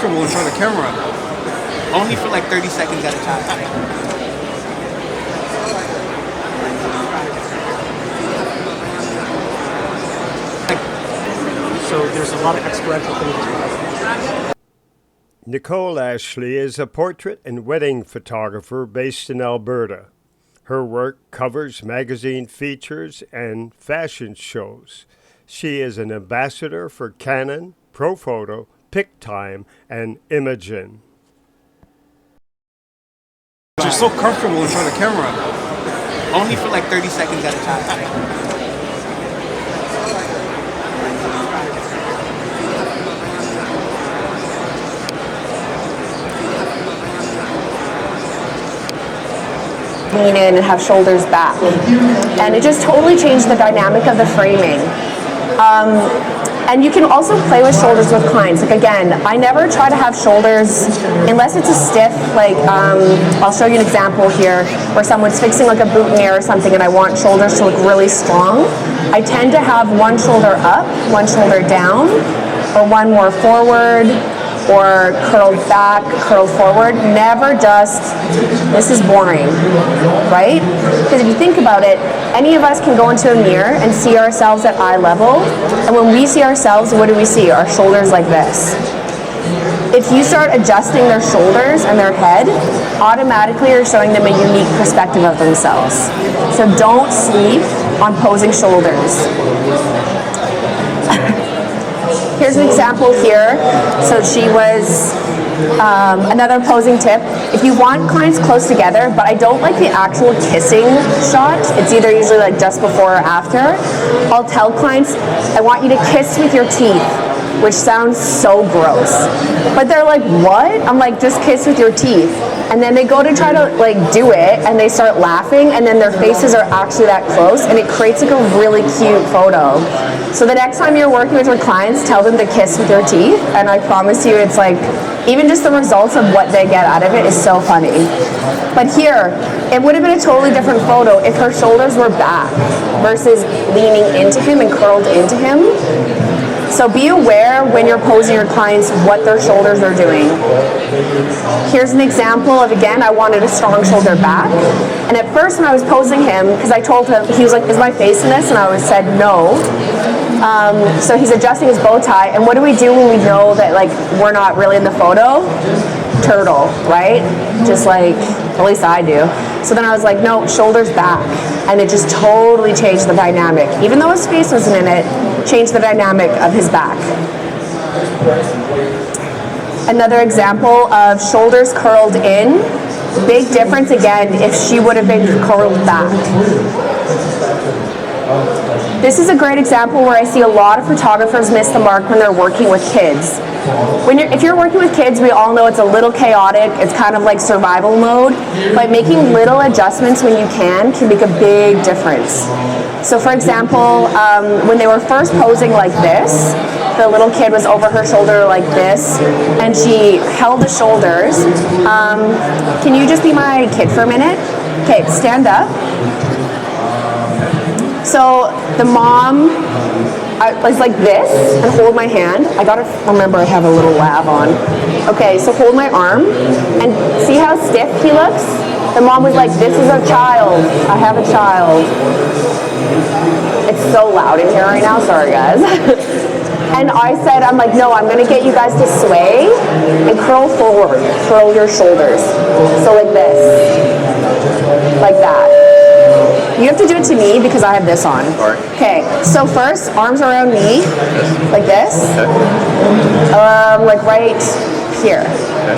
comfortable in front of the camera. Only for like 30 seconds at a time. So there's a lot of experiential things. Nicole Ashley is a portrait and wedding photographer based in Alberta. Her work covers magazine features and fashion shows. She is an ambassador for Canon, Profoto, Pic Time and Imagen. You're so comfortable in front of the camera. Only for like 30 seconds at a time. Lean in and have shoulders back, and it just totally changed the dynamic of the framing. And you can also play with shoulders with clients. Like again, I never try to have shoulders unless it's a stiff, like I'll show you an example here where someone's fixing like a boutonniere or something and I want shoulders to look really strong. I tend to have one shoulder up, one shoulder down, or one more forward, or curled back, curled forward. Never just, this is boring, right? Because if you think about it, any of us can go into a mirror and see ourselves at eye level, and when we see ourselves, what do we see? Our shoulders like this. If you start adjusting their shoulders and their head, automatically you're showing them a unique perspective of themselves. So don't sleep on posing shoulders. Here's an example here. So she was, another posing tip. If you want clients close together, but I don't like the actual kissing shot, it's either usually like just before or after, I'll tell clients, I want you to kiss with your teeth, which sounds so gross. But they're like, what? I'm like, just kiss with your teeth. And then they go to try to like do it and they start laughing and then their faces are actually that close and it creates like a really cute photo. So the next time you're working with your clients, tell them to kiss with your teeth, and I promise you it's like, even just the results of what they get out of it is so funny. But here, it would have been a totally different photo if her shoulders were back versus leaning into him and curled into him. So be aware when you're posing your clients what their shoulders are doing. Here's an example of, again, I wanted a strong shoulder back. And at first when I was posing him, because I told him, he was like, is my face in this? And I said no. So he's adjusting his bow tie. And what do we do when we know that like we're not really in the photo? Turtle, right? Just like, at least I do. So then I was like, no, shoulders back. And it just totally changed the dynamic. Even though his face wasn't in it, changed the dynamic of his back. Another example of shoulders curled in. Big difference again if she would have been curled back. This is a great example where I see a lot of photographers miss the mark when they're working with kids. If you're working with kids, we all know it's a little chaotic. It's kind of like survival mode. But making little adjustments when you can make a big difference. So for example, when they were first posing like this, the little kid was over her shoulder like this, and she held the shoulders. Can you just be my kid for a minute? Okay, stand up. So the mom is like this and hold my hand. I gotta remember I have a little lav on. Okay, so hold my arm and see how stiff he looks? The mom was like, this is a child. I have a child. It's so loud in here right now, sorry guys. And I said, I'm like, no, I'm gonna get you guys to sway and curl forward, curl your shoulders. So like this, like that. You have to do it to me because I have this on. Okay, so first, arms around me, like this. Like right here.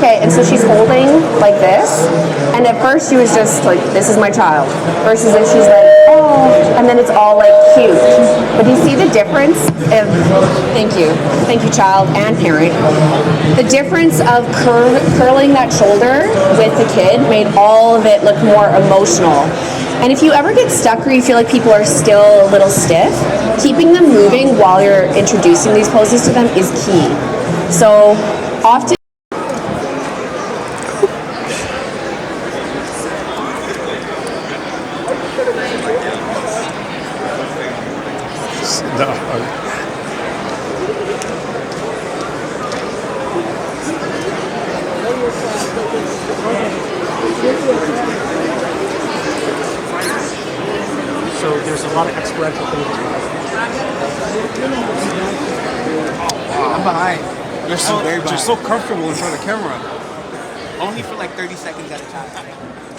Okay, and so she's holding like this. And at first she was just like, this is my child. Versus then she's like, oh, and then it's all like cute. But do you see the difference? Thank you child and parent. The difference of curling that shoulder with the kid made all of it look more emotional. And if you ever get stuck or you feel like people are still a little stiff, keeping them moving while you're introducing these poses to them is key. So often So there's a lot of experiential things as well. I'm behind. You're so comfortable in front of the camera. Only for like 30 seconds at a time.